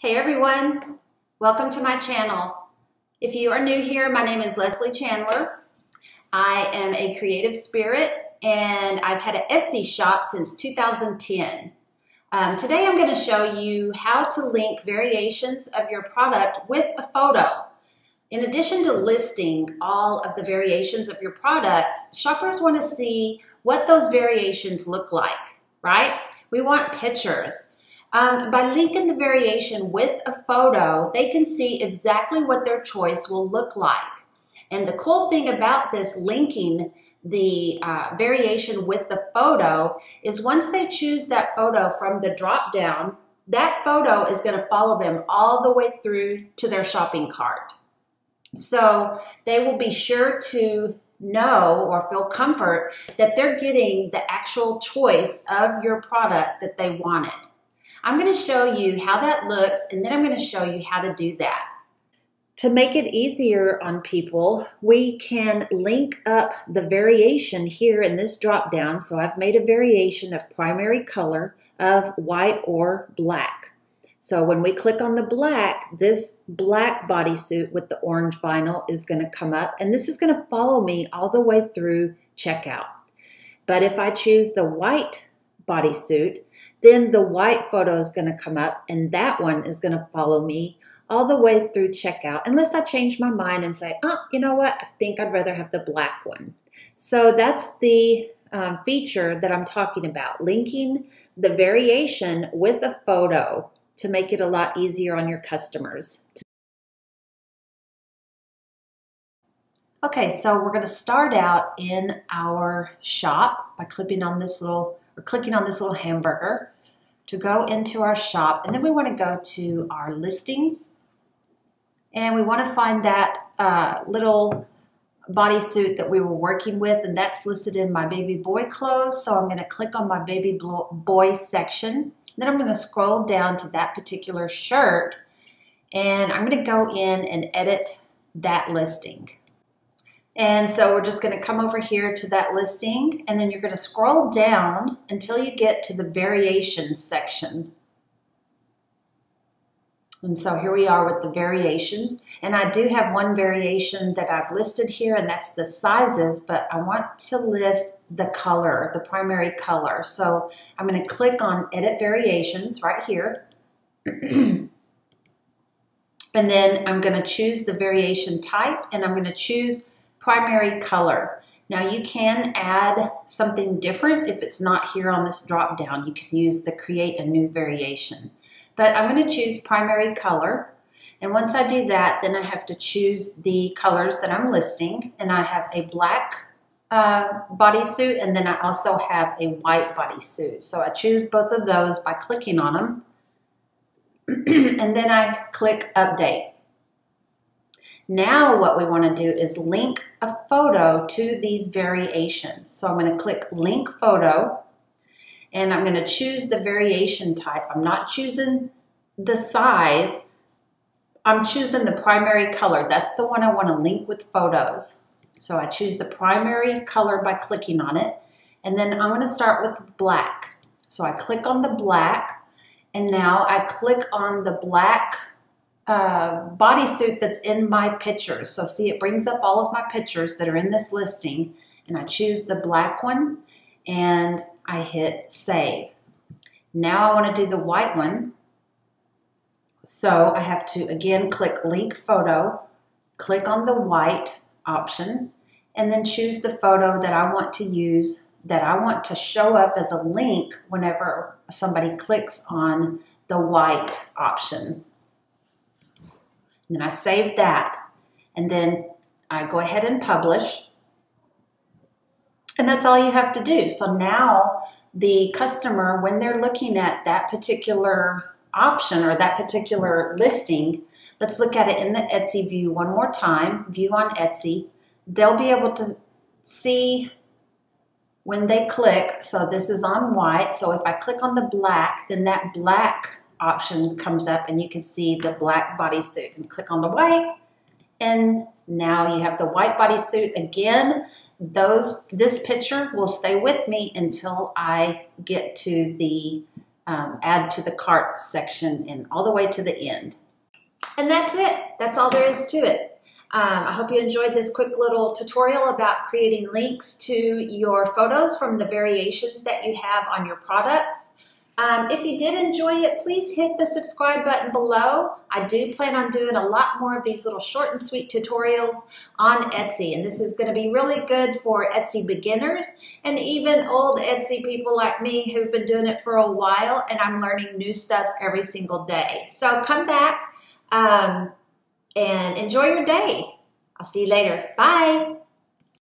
Hey everyone, welcome to my channel. If you are new here, my name is Leslie Chandler. I am a creative spirit and I've had an Etsy shop since 2010. Today I'm going to show you how to link variations of your product with a photo. In addition to listing all of the variations of your products, shoppers want to see what those variations look like, right? We want pictures. By linking the variation with a photo, they can see exactly what their choice will look like. And the cool thing about this linking the variation with the photo is once they choose that photo from the drop down, that photo is going to follow them all the way through to their shopping cart. So they will be sure to know or feel comfort that they're getting the actual choice of your product that they wanted. I'm going to show you how that looks, and then I'm going to show you how to do that. To make it easier on people, we can link up the variation here in this drop down. So I've made a variation of primary color of white or black. So when we click on the black, this black bodysuit with the orange vinyl is going to come up, and this is going to follow me all the way through checkout. But if I choose the white bodysuit, then the white photo is going to come up, and that one is going to follow me all the way through checkout, unless I change my mind and say, oh, you know what, I think I'd rather have the black one. So that's the feature that I'm talking about, linking the variation with a photo to make it a lot easier on your customers. Okay, so we're going to start out in our shop by clicking on this little hamburger to go into our shop, and then we want to go to our listings, and we want to find that little bodysuit that we were working with, and that's listed in my baby boy clothes. So I'm going to click on my baby boy section. Then I'm going to scroll down to that particular shirt, and I'm going to go in and edit that listing. And so we're just going to come over here to that listing, and then you're going to scroll down until you get to the variations section. And so here we are with the variations, and I do have one variation that I've listed here, and that's the sizes, but I want to list the color, the primary color. So I'm going to click on Edit Variations right here. And then I'm going to choose the variation type, and I'm going to choose primary color. Now you can add something different if it's not here on this drop down. You can use the Create a New Variation. But I'm going to choose primary color, and once I do that, then I have to choose the colors that I'm listing, and I have a black bodysuit, and then I also have a white bodysuit. So I choose both of those by clicking on them, and then I click Update. Now what we want to do is link a photo to these variations. So I'm going to click Link Photo, and I'm going to choose the variation type. I'm not choosing the size. I'm choosing the primary color. That's the one I want to link with photos. So I choose the primary color by clicking on it. And then I'm going to start with black. So I click on the black, and now I click on the black bodysuit that's in my pictures. So see, it brings up all of my pictures that are in this listing, and I choose the black one, and I hit Save. Now I want to do the white one. So I have to again click Link Photo, click on the white option, and then choose the photo that I want to use, that I want to show up as a link whenever somebody clicks on the white option. And then I save that, and then I go ahead and publish. And that's all you have to do. So now the customer, when they're looking at that particular option or that particular listing, let's look at it in the Etsy view one more time, view on Etsy. They'll be able to see when they click. So this is on white. So if I click on the black, then that black option comes up, and you can see the black bodysuit. And click on the white, and now you have the white bodysuit again. This picture will stay with me until I get to the add to the cart section and all the way to the end. And that's it. That's all there is to it. I hope you enjoyed this quick little tutorial about creating links to your photos from the variations that you have on your products. If you did enjoy it, please hit the subscribe button below. I do plan on doing a lot more of these little short and sweet tutorials on Etsy, and this is going to be really good for Etsy beginners and even old Etsy people like me who've been doing it for a while, and I'm learning new stuff every single day. So come back and enjoy your day. I'll see you later. Bye.